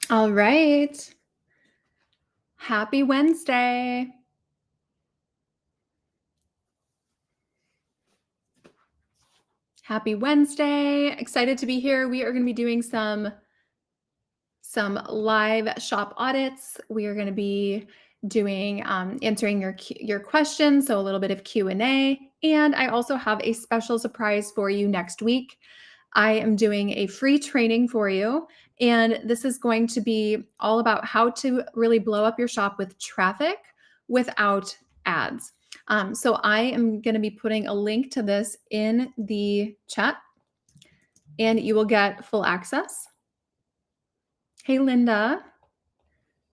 All right. Happy Wednesday. Happy Wednesday. Excited to be here. We are going to be doing some live shop audits. We are going to be doing answering your questions, so a little bit of Q&A, and I also have a special surprise for you next week. I am doing a free training for you, and this is going to be all about how to really blow up your shop with traffic without ads. So I am going to be putting a link to this in the chat, and you will get full access. Hey, Linda.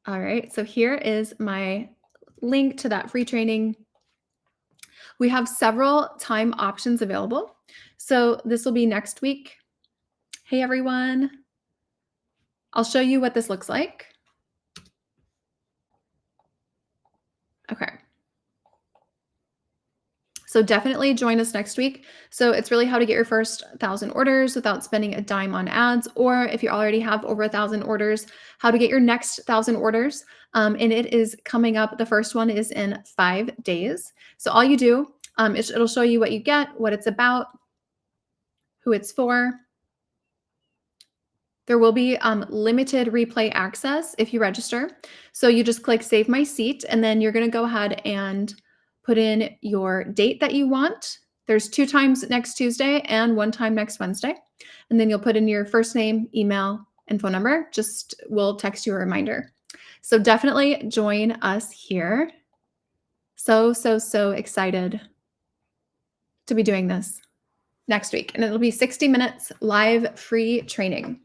All right, so here is my link to that free training. We have several time options available. So this will be next week. Hey, everyone. I'll show you what this looks like. Okay. So definitely join us next week. So it's really how to get your first 1,000 orders without spending a dime on ads, or if you already have over 1,000 orders, how to get your next 1,000 orders. And it is coming up. The first one is in 5 days. So all you do, it'll show you what you get, what it's about, who it's for. There will be limited replay access if you register. So you just click Save My Seat, and then you're going to go ahead and put in your date that you want. There's 2 times next Tuesday and 1 time next Wednesday. And then you'll put in your first name, email, and phone number. We'll text you a reminder. So definitely join us here. So excited to be doing this next week. And it'll be 60 minutes live free training.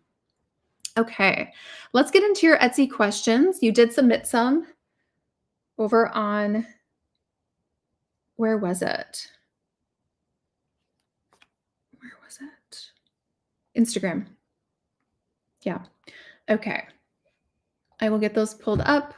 Okay, let's get into your Etsy questions. You did submit some over on, where was it? Instagram. Yeah. Okay. I will get those pulled up.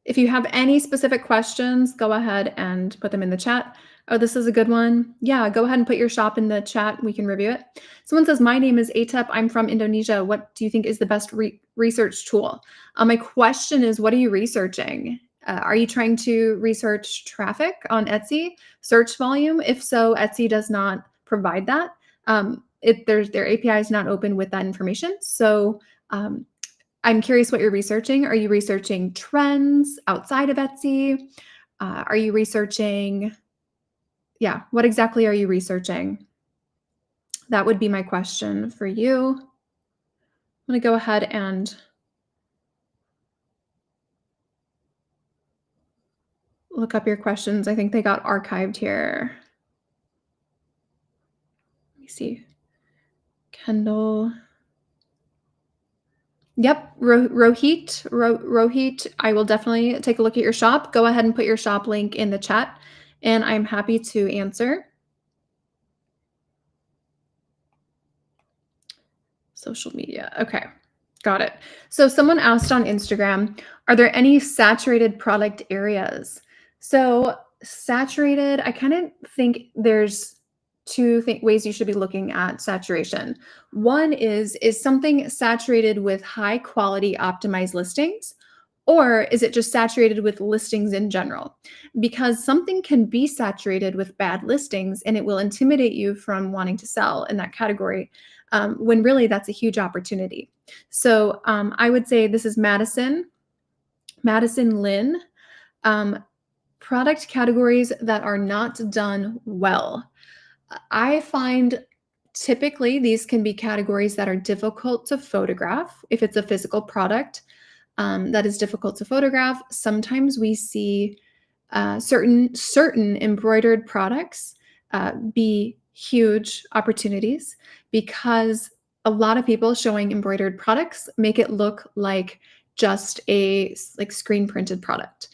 If you have any specific questions, go ahead and put them in the chat. Oh, this is a good one. Yeah, go ahead and put your shop in the chat. We can review it. Someone says, my name is Atep. I'm from Indonesia. What do you think is the best research tool? My question is, what are you researching? Are you trying to research traffic on Etsy, search volume? If so, Etsy does not provide that. Their API is not open with that information. So I'm curious what you're researching. Are you researching trends outside of Etsy? Are you researching, what exactly are you researching? That would be my question for you. I'm going to go ahead and look up your questions. I think they got archived here. Let me see. Kendall. Yep, Rohit, I will definitely take a look at your shop. Go ahead and put your shop link in the chat, and I'm happy to answer. Social media. Okay, got it. So someone asked on Instagram, are there any saturated product areas? So saturated, I kind of think there's 2 ways you should be looking at saturation. One is something saturated with high quality optimized listings, or is it just saturated with listings in general? Because something can be saturated with bad listings and it will intimidate you from wanting to sell in that category, when really that's a huge opportunity. So I would say this is Madison Lynn. Product categories that are not done well. I find typically these can be categories that are difficult to photograph. If it's a physical product that is difficult to photograph, sometimes we see certain embroidered products be huge opportunities, because a lot of people showing embroidered products make it look like just a screen printed product.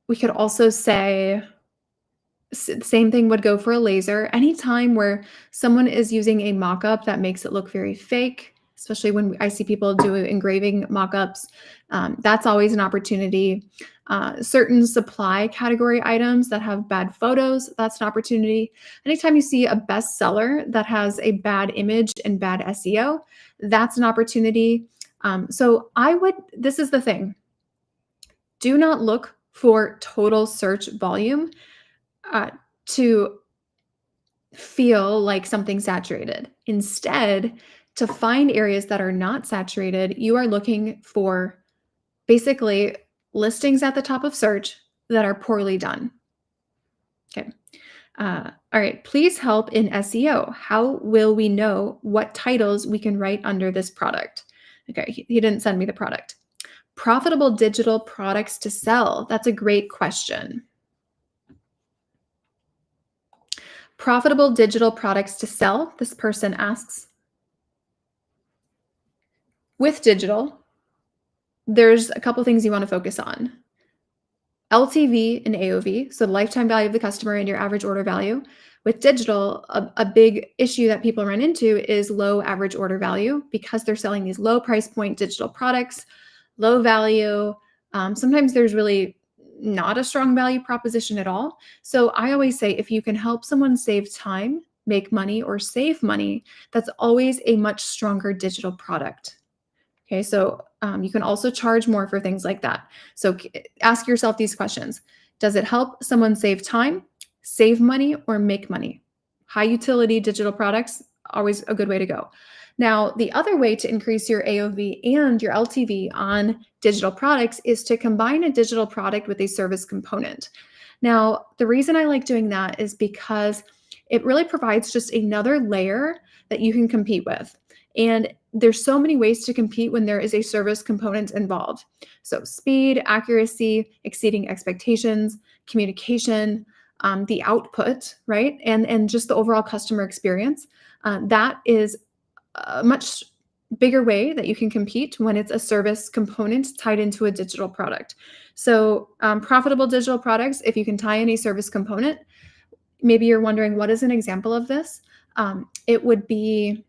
We could also say same thing would go for a laser. Anytime where someone is using a mock-up that makes it look very fake, especially when I see people do engraving mock-ups, that's always an opportunity. Certain supply category items that have bad photos, that's an opportunity. Anytime you see a bestseller that has a bad image and bad SEO, that's an opportunity. This is the thing, do not look for total search volume to feel like something's saturated. Instead, to find areas that are not saturated, you are looking for basically listings at the top of search that are poorly done. Okay. All right. Please help in SEO. How will we know what titles we can write under this product? Okay. He didn't send me the product. Profitable digital products to sell. That's a great question. Profitable digital products to sell, this person asks. With digital, there's a couple things you want to focus on. LTV and AOV, so the lifetime value of the customer and your average order value. With digital, a big issue that people run into is low average order value because they're selling these low price point digital products, low value. Sometimes there's really not a strong value proposition at all. So I always say if you can help someone save time, make money, or save money, that's always a much stronger digital product. Okay, so you can also charge more for things like that. So ask yourself these questions. Does it help someone save time, save money, or make money? High utility digital products, always a good way to go. Now, the other way to increase your AOV and your LTV on digital products is to combine a digital product with a service component. Now, the reason I like doing that is because it really provides just another layer that you can compete with. And there's so many ways to compete when there is a service component involved. So speed, accuracy, exceeding expectations, communication, the output, right? And just the overall customer experience. That is a much bigger way that you can compete when it's a service component tied into a digital product. So profitable digital products, if you can tie in a service component, maybe you're wondering, what is an example of this? It would be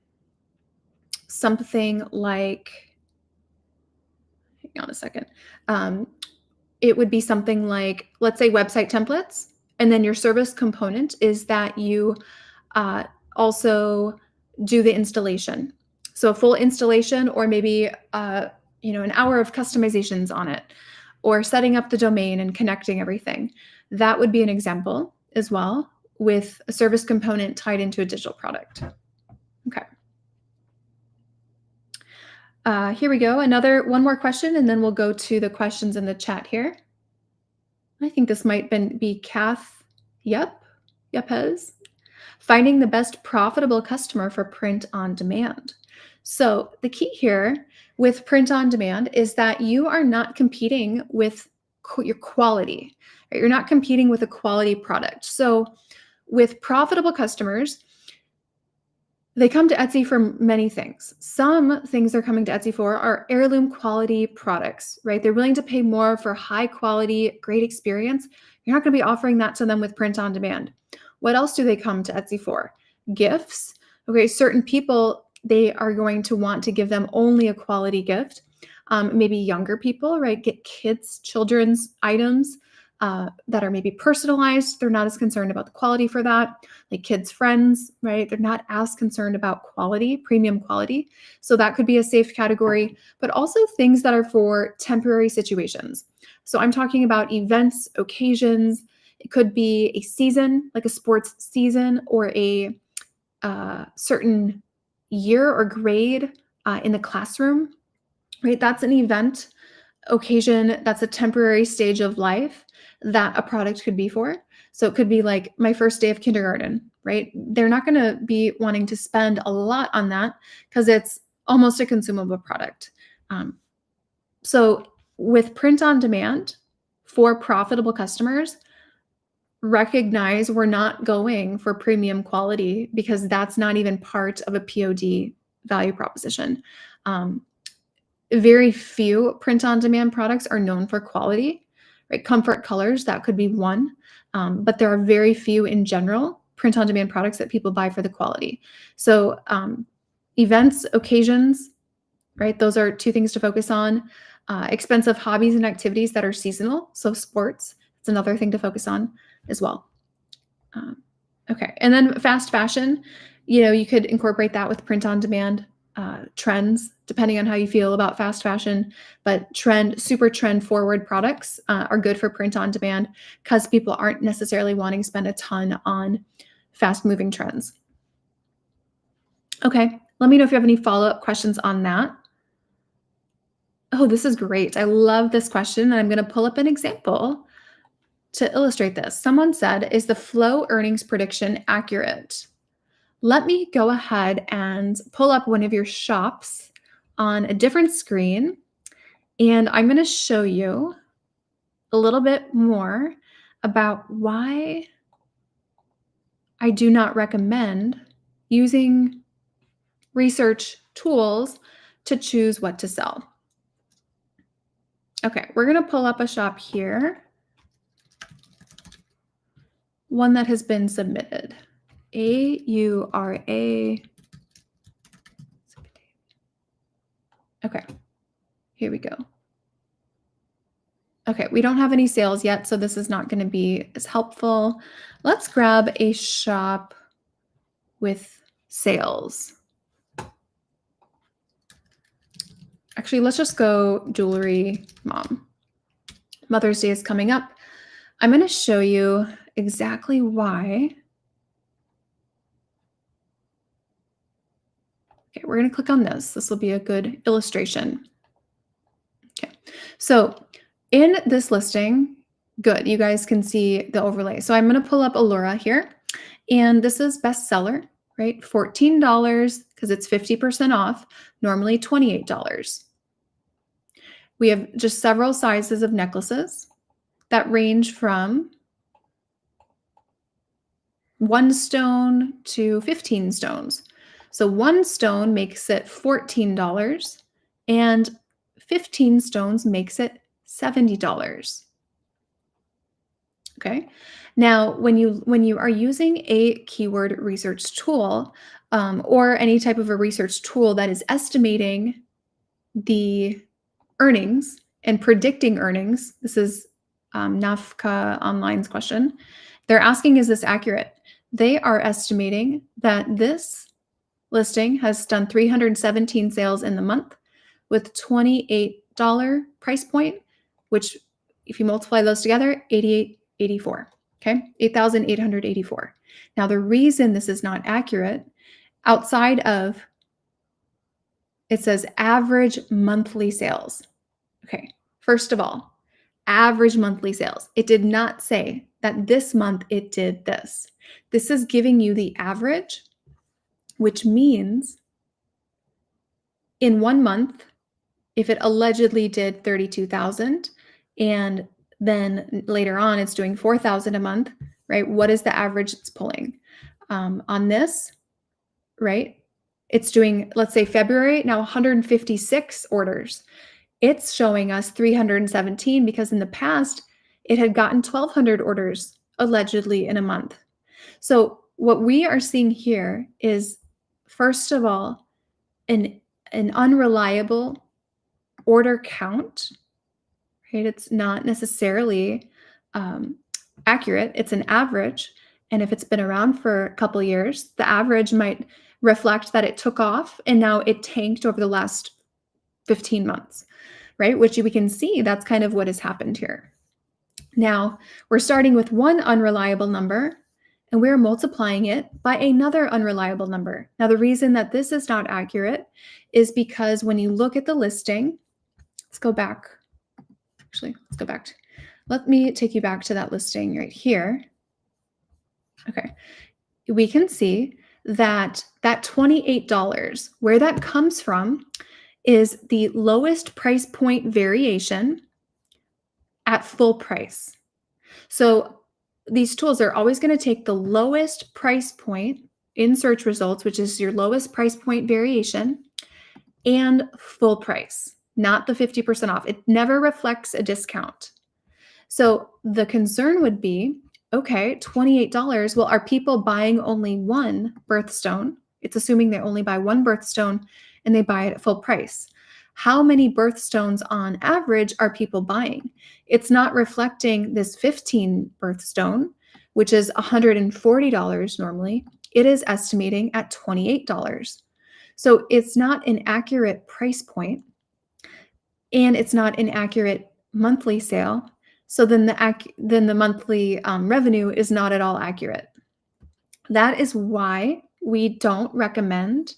something like, hang on a second. It would be something like, let's say website templates, and then your service component is that you also do the installation. So a full installation, or maybe an hour of customizations on it, or setting up the domain and connecting everything. That would be an example as well, with a service component tied into a digital product. Okay. Here we go. One more question, and then we'll go to the questions in the chat here. I think this might be Kath. Yepes. Finding the best profitable customer for print on demand. So the key here with print on demand is that you are not competing with your quality. Right? You're not competing with a quality product. So with profitable customers, they come to Etsy for many things. Some things they're coming to Etsy for are heirloom quality products, right? They're willing to pay more for high quality, great experience. You're not going to be offering that to them with print on demand. What else do they come to Etsy for? Gifts. Okay, certain people, they are going to want to give them only a quality gift. Maybe younger people, right? Get children's items that are maybe personalized. They're not as concerned about the quality for that. Like kids' friends, right? They're not as concerned about quality, premium quality. So that could be a safe category, but also things that are for temporary situations. So I'm talking about events, occasions. It could be a season, like a sports season, or a certain year or grade in the classroom, right? That's an event, occasion, that's a temporary stage of life that a product could be for. So it could be like my first day of kindergarten, right? They're not going to be wanting to spend a lot on that because it's almost a consumable product. So with print on demand for profitable customers, recognize we're not going for premium quality because that's not even part of a POD value proposition. Very few print-on-demand products are known for quality, right? Comfort colors, that could be one, but there are very few in general print-on-demand products that people buy for the quality. So events, occasions, right? Those are two things to focus on. expensive hobbies and activities that are seasonal, so sports. It's another thing to focus on as well. Okay, and then fast fashion, you could incorporate that with print on demand trends, depending on how you feel about fast fashion. But super trend forward products are good for print on demand because people aren't necessarily wanting to spend a ton on fast moving trends. Okay, let me know if you have any follow-up questions on that. Oh, this is great. I love this question, and I'm going to pull up an example to illustrate this. Someone said, is the flow earnings prediction accurate? Let me go ahead and pull up one of your shops on a different screen, and I'm going to show you a little bit more about why I do not recommend using research tools to choose what to sell. Okay, we're going to pull up a shop here, one that has been submitted. AURA. Okay, here we go. Okay, we don't have any sales yet, so this is not going to be as helpful. Let's grab a shop with sales. Actually, let's just go jewelry mom. Mother's Day is coming up. I'm going to show you exactly why. Okay, we're going to click on this. This will be a good illustration. Okay, so in this listing, good, you guys can see the overlay. So I'm going to pull up Allura here, and this is bestseller, right? $14 because it's 50% off, normally $28. We have just several sizes of necklaces that range from 1 stone to 15 stones. So 1 stone makes it $14 and 15 stones makes it $70. Okay. Now, when you are using a keyword research tool or any type of a research tool that is estimating the earnings and predicting earnings, this is Nafka Online's question. They're asking, is this accurate? They are estimating that this listing has done 317 sales in the month with $28 price point, which if you multiply those together, $88.84. Okay, $8,884. Now, the reason this is not accurate, outside of, it says average monthly sales. Okay, first of all, average monthly sales. It did not say that this month it did this. This is giving you the average, which means in 1 month, if it allegedly did 32,000 and then later on it's doing 4,000 a month, right? What is the average it's pulling? On this, right? It's doing, let's say February, now 156 orders. It's showing us 317 because in the past it had gotten 1,200 orders allegedly in a month. So what we are seeing here is, first of all, an unreliable order count, right? It's not necessarily accurate. It's an average. And if it's been around for a couple of years, the average might reflect that it took off and now it tanked over the last 15 months, right? Which we can see that's kind of what has happened here. Now, we're starting with one unreliable number and we're multiplying it by another unreliable number. Now, the reason that this is not accurate is because when you look at the listing, let's go back. Actually, let's go back. Let me take you back to that listing right here. Okay, we can see that $28, where that comes from is the lowest price point variation at full price. So these tools are always going to take the lowest price point in search results, which is your lowest price point variation, and full price, not the 50% off. It never reflects a discount. So the concern would be, okay, $28. Well, are people buying only one birthstone? It's assuming they only buy one birthstone and they buy it at full price. how many birthstones on average are people buying? It's not reflecting this 15 birthstone, which is $140 normally. It is estimating at $28. So it's not an accurate price point, and it's not an accurate monthly sale. So then the monthly revenue is not at all accurate. That is why we don't recommend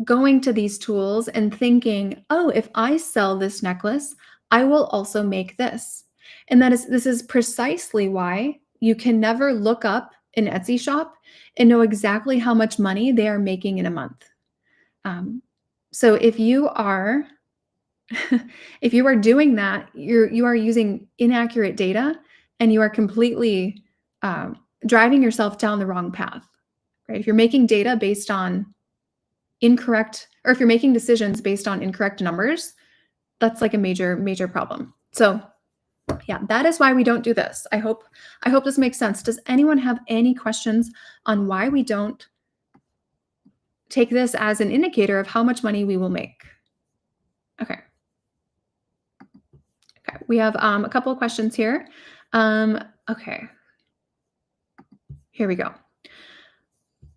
going to these tools and thinking, oh, if I sell this necklace, I will also make this. And this is precisely why you can never look up an Etsy shop and know exactly how much money they are making in a month. So if you are if you are doing that, you are using inaccurate data, and you are completely driving yourself down the wrong path, right? If you're making data based on incorrect, or if you're making decisions based on incorrect numbers, that's like a major problem. So yeah, that is why we don't do this. I hope this makes sense. Does anyone have any questions on why we don't take this as an indicator of how much money we will make? Okay. Okay, we have a couple of questions here. Okay, here we go.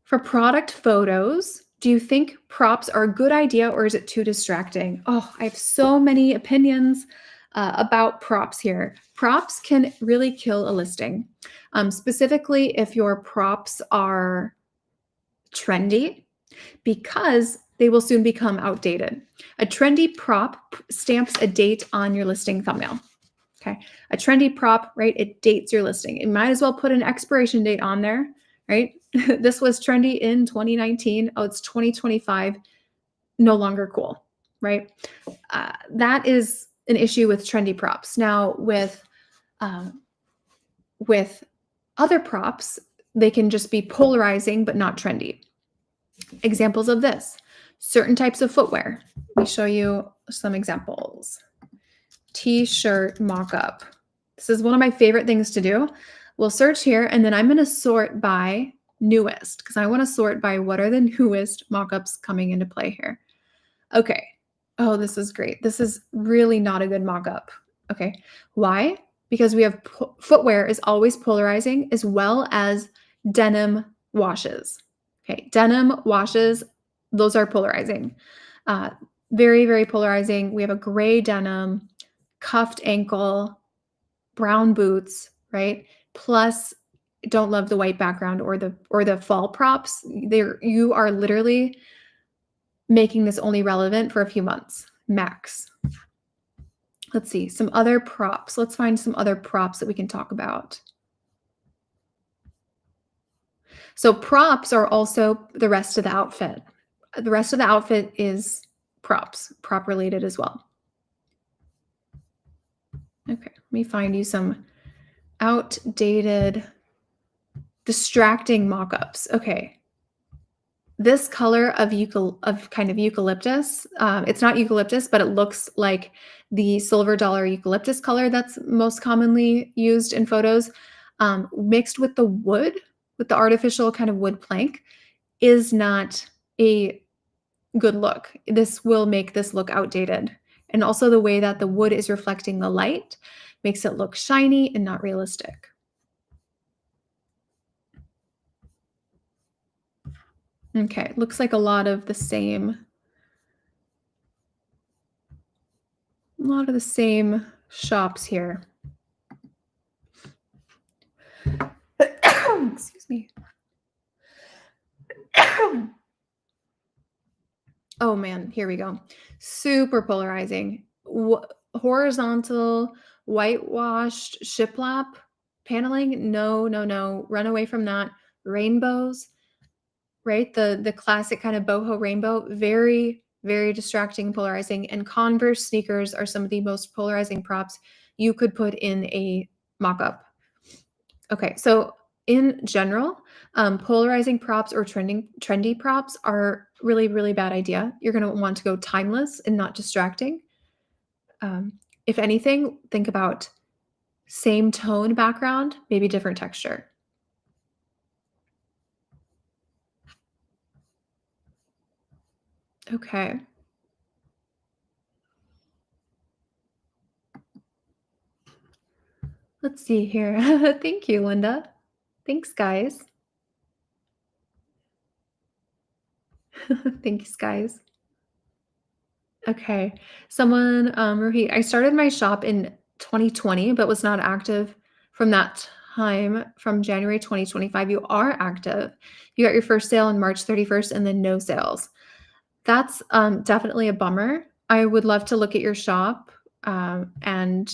For product photos, do you think props are a good idea, or is it too distracting? Oh, I have so many opinions about props here. Props can really kill a listing, specifically if your props are trendy, because they will soon become outdated. A trendy prop stamps a date on your listing thumbnail. Okay. A trendy prop, right? It dates your listing. It might as well put an expiration date on there, right? This was trendy in 2019. Oh, it's 2025. No longer cool, right? That is an issue with trendy props. Now, with other props, they can just be polarizing but not trendy. Examples of this: certain types of footwear. Let me show you some examples. T-shirt mock-up. This is one of my favorite things to do. We'll search here, and then I'm going to sort by newest, because I want to sort by what are the newest mock-ups coming into play here. Okay. Oh, this is great. This is really not a good mock-up. Okay. Why? Because we have footwear is always polarizing, as well as denim washes. Okay. Denim washes, those are polarizing. Very polarizing. We have a gray denim, cuffed ankle, brown boots, right? Plus, don't love the white background or the fall props. You are literally making this only relevant for a few months max. Let's see some other props. Let's find some other props that we can talk about. So props are also the rest of the outfit. The rest of the outfit is props, prop related as well. Okay, let me find you some outdated, distracting mock-ups. Okay. This color of kind of eucalyptus, it's not eucalyptus, but it looks like the silver dollar eucalyptus color that's most commonly used in photos, mixed with the wood, with the artificial kind of wood plank, is not a good look. This will make this look outdated. And also the way that the wood is reflecting the light makes it look shiny and not realistic. Okay, looks like a lot of the same shops here. Excuse me. Oh man, here we go. Super polarizing. Horizontal, whitewashed shiplap paneling. No. Run away from that. Rainbows, right? The classic kind of boho rainbow. Very distracting, polarizing. And Converse sneakers are some of the most polarizing props you could put in a mock-up. Okay, so in general, polarizing props or trendy props are really bad idea. You're going to want to go timeless and not distracting. If anything, think about same tone background, maybe different texture. Okay. Let's see here. Thank you, Linda. Thanks, guys. Thanks, guys. Okay. Someone, repeat. I started my shop in 2020, but was not active from that time. From January 2025, you are active. You got your first sale on March 31st, and then no sales. That's definitely a bummer. I would love to look at your shop and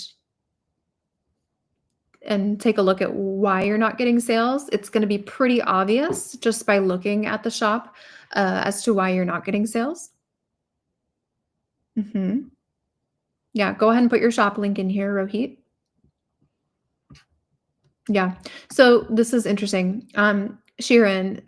take a look at why you're not getting sales. It's going to be pretty obvious just by looking at the shop as to why you're not getting sales. Hmm. Yeah, go ahead and put your shop link in here, Rohit. Yeah. So this is interesting. Sharon,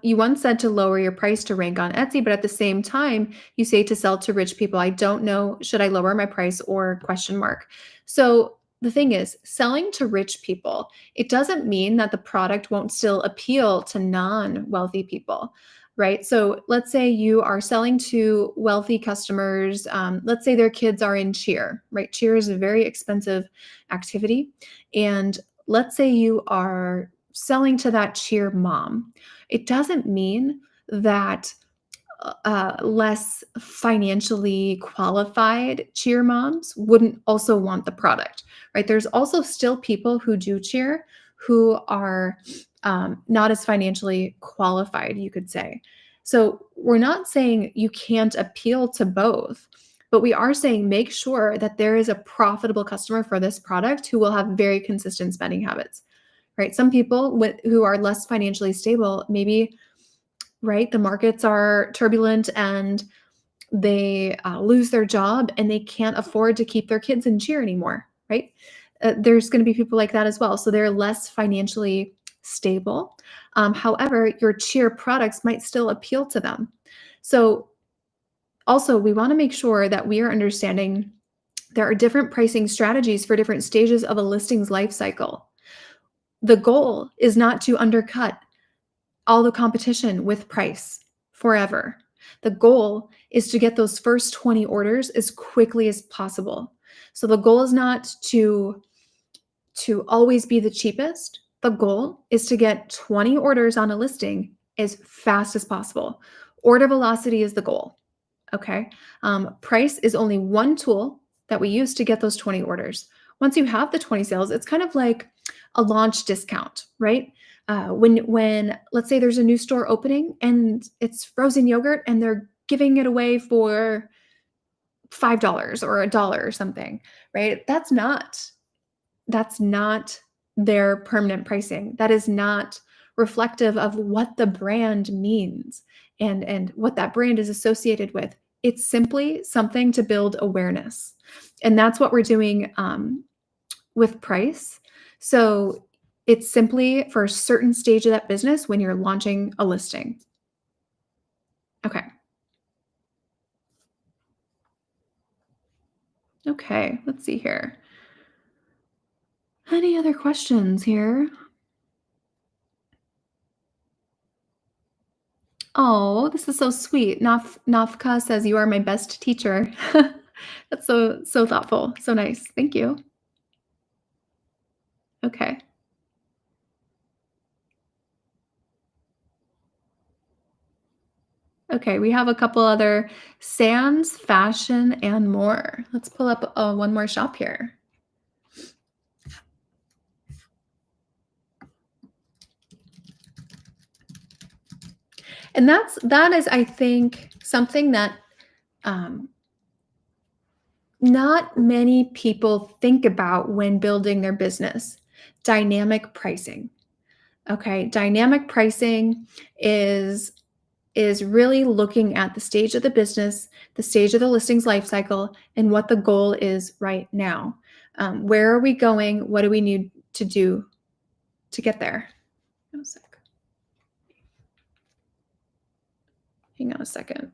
you once said to lower your price to rank on Etsy, but at the same time, you say to sell to rich people. I don't know, should I lower my price or question mark? So the thing is, selling to rich people, it doesn't mean that the product won't still appeal to non-wealthy people. Right. So let's say you are selling to wealthy customers. Let's say their kids are in cheer, right? Cheer is a very expensive activity. And let's say you are selling to that cheer mom. It doesn't mean that less financially qualified cheer moms wouldn't also want the product, right? There's also still people who do cheer who are not as financially qualified, you could say. So we're not saying you can't appeal to both, but we are saying make sure that there is a profitable customer for this product who will have very consistent spending habits, right? Some people who are less financially stable, maybe, right, the markets are turbulent and they lose their job and they can't afford to keep their kids in cheer anymore, right? There's going to be people like that as well. So they're less financially stable. However, your cheer products might still appeal to them. So also, we want to make sure that we are understanding there are different pricing strategies for different stages of a listing's life cycle. The goal is not to undercut all the competition with price forever. The goal is to get those first 20 orders as quickly as possible. So the goal is not to always be the cheapest. The goal is to get 20 orders on a listing as fast as possible. Order velocity is the goal. Okay. Price is only one tool that we use to get those 20 orders. Once you have the 20 sales, it's kind of like a launch discount, right? When let's say there's a new store opening and it's frozen yogurt and they're giving it away for $5 or a dollar or something, right? That's not their permanent pricing. That is not reflective of what the brand means and what that brand is associated with. It's simply something to build awareness. And that's what we're doing with price. So it's simply for a certain stage of that business when you're launching a listing. Okay. Okay. Let's see here. Any other questions here? Oh, this is so sweet. Nafka says you are my best teacher. That's so thoughtful. So nice. Thank you. Okay. Okay, we have a couple other Sands, fashion, and more. Let's pull up one more shop here. And that is, I think, something that um, not many people think about when building their business. Dynamic pricing. Okay, dynamic pricing is is really looking at the stage of the business, the stage of the listing's life cycle, and what the goal is right now. Where are we going? What do we need to do to get there? Hang on a sec. Hang on a second.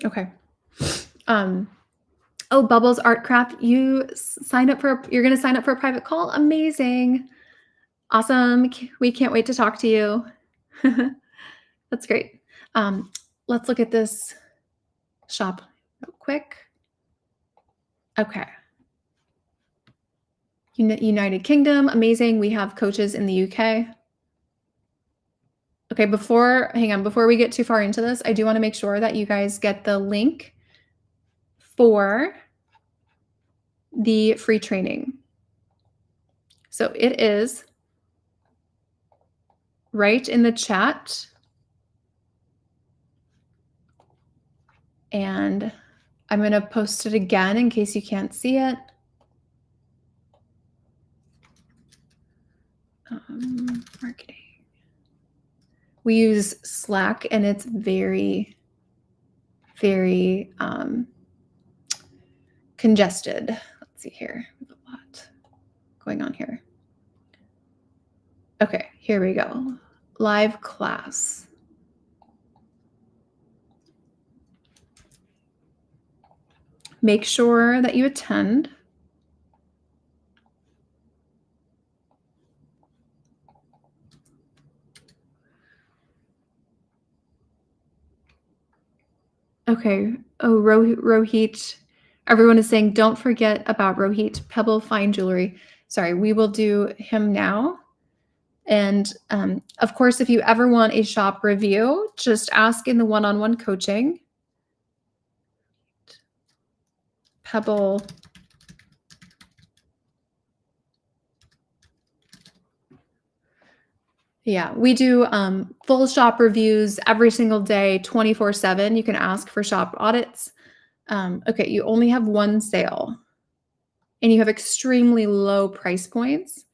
Okay. Oh, Bubbles Art Craft, you're going to sign up for a private call? Amazing. Awesome. We can't wait to talk to you. That's great. Um, let's look at this shop real quick. Okay. United Kingdom, amazing. We have coaches in the UK. Okay, before we get too far into this, I do want to make sure that you guys get the link for the free training. So it is right in the chat. And I'm going to post it again in case you can't see it. Marketing. We use Slack, and it's very, very congested. Let's see here. We have a lot going on here. Okay, here we go. Live class. Make sure that you attend. Okay. Oh, Rohit. Everyone is saying, don't forget about Rohit, Pebble Fine Jewelry. Sorry, we will do him now. And of course, if you ever want a shop review, just ask in the one-on-one coaching. Pebble. Yeah, we do full shop reviews every single day, 24/7. You can ask for shop audits. Okay, you only have one sale and you have extremely low price points.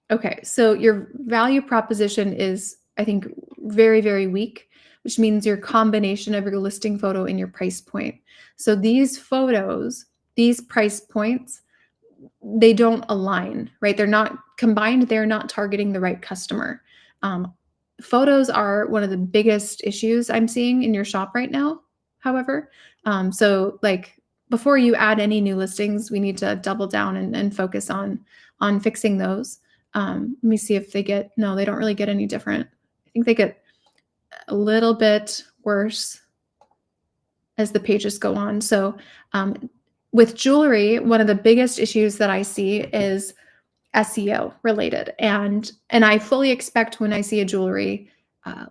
Okay, so your value proposition is, I think, very, very weak, which means your combination of your listing photo and your price point. So these photos, these price points, they don't align, right? They're not combined, they're not targeting the right customer. Photos are one of the biggest issues I'm seeing in your shop right now, however. So like before you add any new listings, we need to double down and focus on fixing those. Let me see if they no, they don't really get any different. I think they get a little bit worse as the pages go on. So with jewelry, one of the biggest issues that I see is SEO related. And I fully expect when I see a jewelry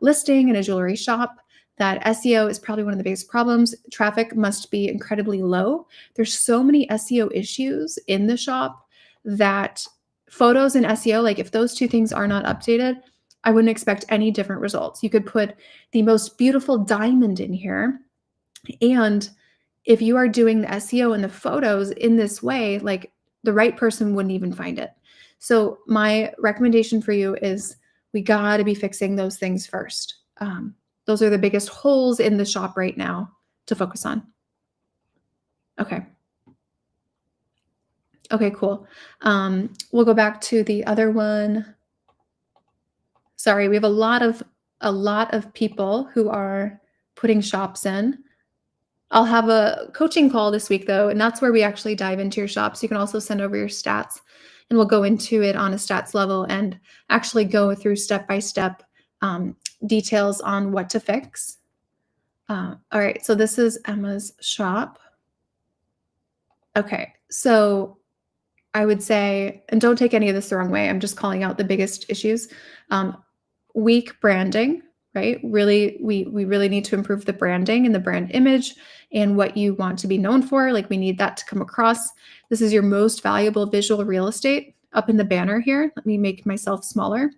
listing in a jewelry shop that SEO is probably one of the biggest problems. Traffic must be incredibly low. There's so many SEO issues in the shop that photos and SEO, like if those two things are not updated, I wouldn't expect any different results. You could put the most beautiful diamond in here, and if you are doing the SEO and the photos in this way, like the right person wouldn't even find it. So my recommendation for you is we got to be fixing those things first. Those are the biggest holes in the shop right now to focus on. Okay. Okay, cool. We'll go back to the other one. Sorry, we have a lot of people who are putting shops in. I'll have a coaching call this week though, and that's where we actually dive into your shops. You can also send over your stats and we'll go into it on a stats level and actually go through step-by-step details on what to fix. All right, so this is Emma's shop. Okay, so I would say, and don't take any of this the wrong way, I'm just calling out the biggest issues. Weak branding, right? Really, we really need to improve the branding and the brand image and what you want to be known for. Like we need that to come across. This is your most valuable visual real estate up in the banner here. Let me make myself smaller.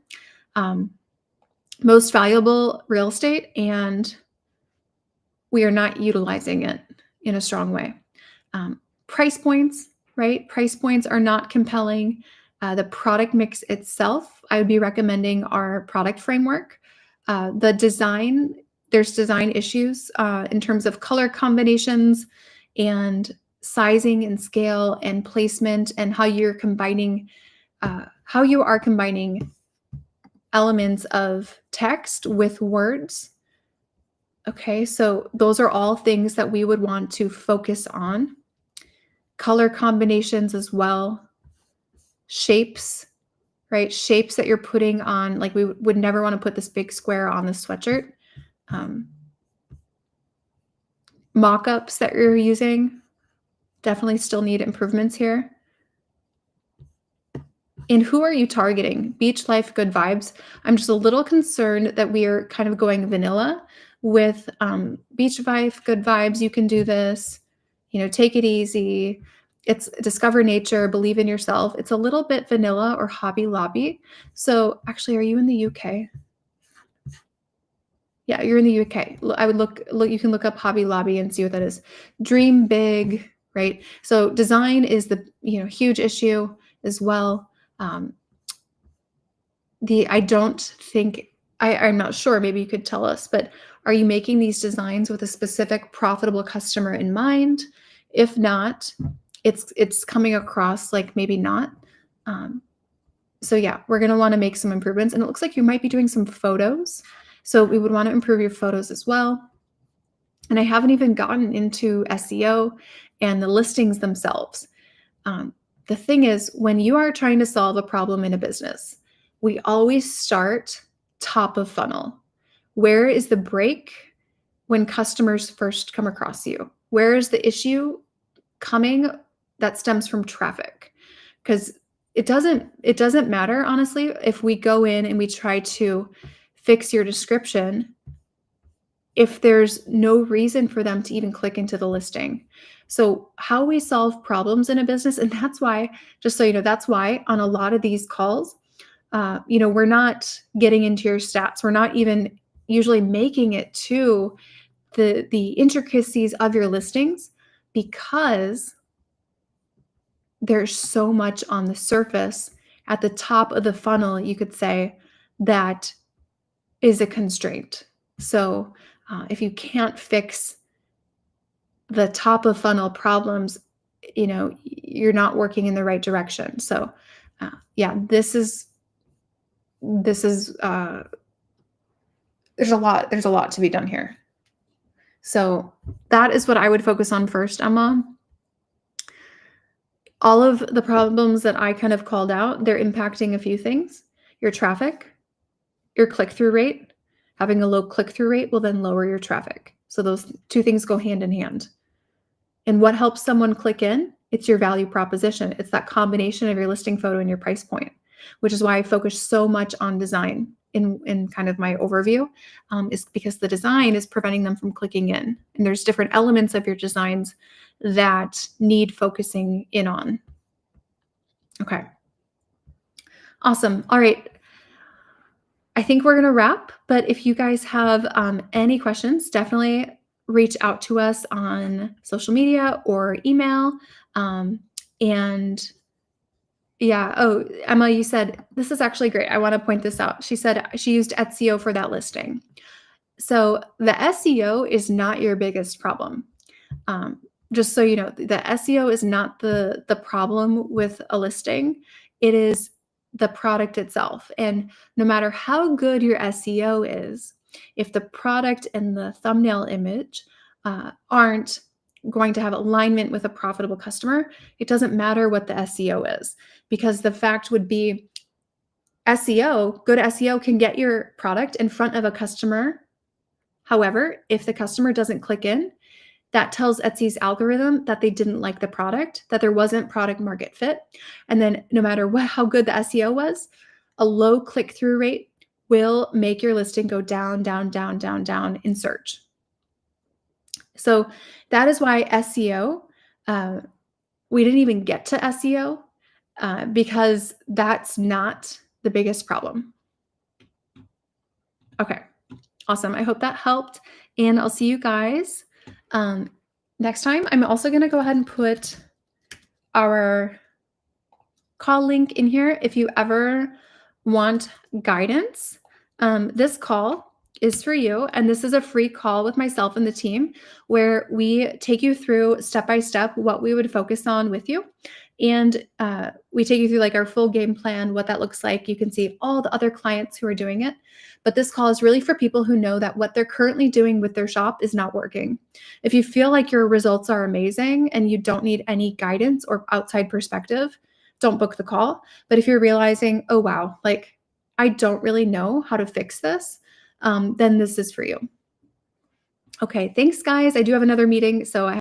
Most valuable real estate, and we are not utilizing it in a strong way. Price points, right? Price points are not compelling. The product mix itself, I would be recommending our product framework. The design, there's design issues in terms of color combinations and sizing and scale and placement and how you are combining elements of text with words. Okay, so those are all things that we would want to focus on. Color combinations as well. Shapes, right? Shapes that you're putting on, like we would never want to put this big square on the sweatshirt. Um, Mock-ups that you're using definitely still need improvements here. And who are you targeting? Beach life, good vibes. I'm just a little concerned that we are kind of going vanilla with beach life, good vibes. You can do this, take it easy. It's discover nature, believe in yourself. It's a little bit vanilla or Hobby Lobby. So actually, are you in the UK? Yeah, you're in the UK. I would look, you can look up Hobby Lobby and see what that is. Dream big, right? So design is the, huge issue as well. I don't think, I'm not sure, maybe you could tell us, but are you making these designs with a specific profitable customer in mind? If not, it's coming across like maybe not. So yeah, we're going to want to make some improvements, and it looks like you might be doing some photos. So we would want to improve your photos as well. And I haven't even gotten into SEO and the listings themselves. The thing is, when you are trying to solve a problem in a business, we always start top of funnel. Where is the break when customers first come across you? Where is the issue coming that stems from traffic? Because it doesn't matter, honestly, if we go in and we try to fix your description if there's no reason for them to even click into the listing. So how we solve problems in a business, and that's why, just so you know, that's why on a lot of these calls, we're not getting into your stats. We're not even usually making it to the intricacies of your listings, because there's so much on the surface at the top of the funnel, you could say, that is a constraint. So if you can't fix the top of funnel problems, you're not working in the right direction. So yeah, there's a lot to be done here. So that is what I would focus on first, Emma. All of the problems that I kind of called out, they're impacting a few things. Your traffic, your click-through rate. Having a low click-through rate will then lower your traffic. So those two things go hand in hand. And what helps someone click in? It's your value proposition. It's that combination of your listing photo and your price point, which is why I focus so much on design in kind of my overview, is because the design is preventing them from clicking in. And there's different elements of your designs that need focusing in on. Okay. Awesome. All right. I think we're going to wrap, but if you guys have any questions, definitely reach out to us on social media or email. And yeah. Oh, Emma, you said, this is actually great. I want to point this out. She said she used Etsy for that listing. So the SEO is not your biggest problem. Just so you know, the SEO is not the problem with a listing. It is the product itself. And no matter how good your SEO is, if the product and the thumbnail image aren't going to have alignment with a profitable customer, it doesn't matter what the SEO is, because the fact would be good SEO can get your product in front of a customer. However, if the customer doesn't click in, that tells Etsy's algorithm that they didn't like the product, that there wasn't product market fit. And then no matter how good the SEO was, a low click-through rate will make your listing go down, down, down, down, down in search. So that is why SEO, we didn't even get to SEO because that's not the biggest problem. Okay, awesome. I hope that helped, and I'll see you guys next time. I'm also going to go ahead and put our call link in here if you ever want guidance. This call is for you, and this is a free call with myself and the team where we take you through step by step what we would focus on with you. And we take you through like our full game plan, what that looks like. You can see all the other clients who are doing it. But this call is really for people who know that what they're currently doing with their shop is not working. If you feel like your results are amazing and you don't need any guidance or outside perspective, don't book the call. But if you're realizing, oh, wow, like I don't really know how to fix this, then this is for you. Okay, thanks, guys. I do have another meeting, so I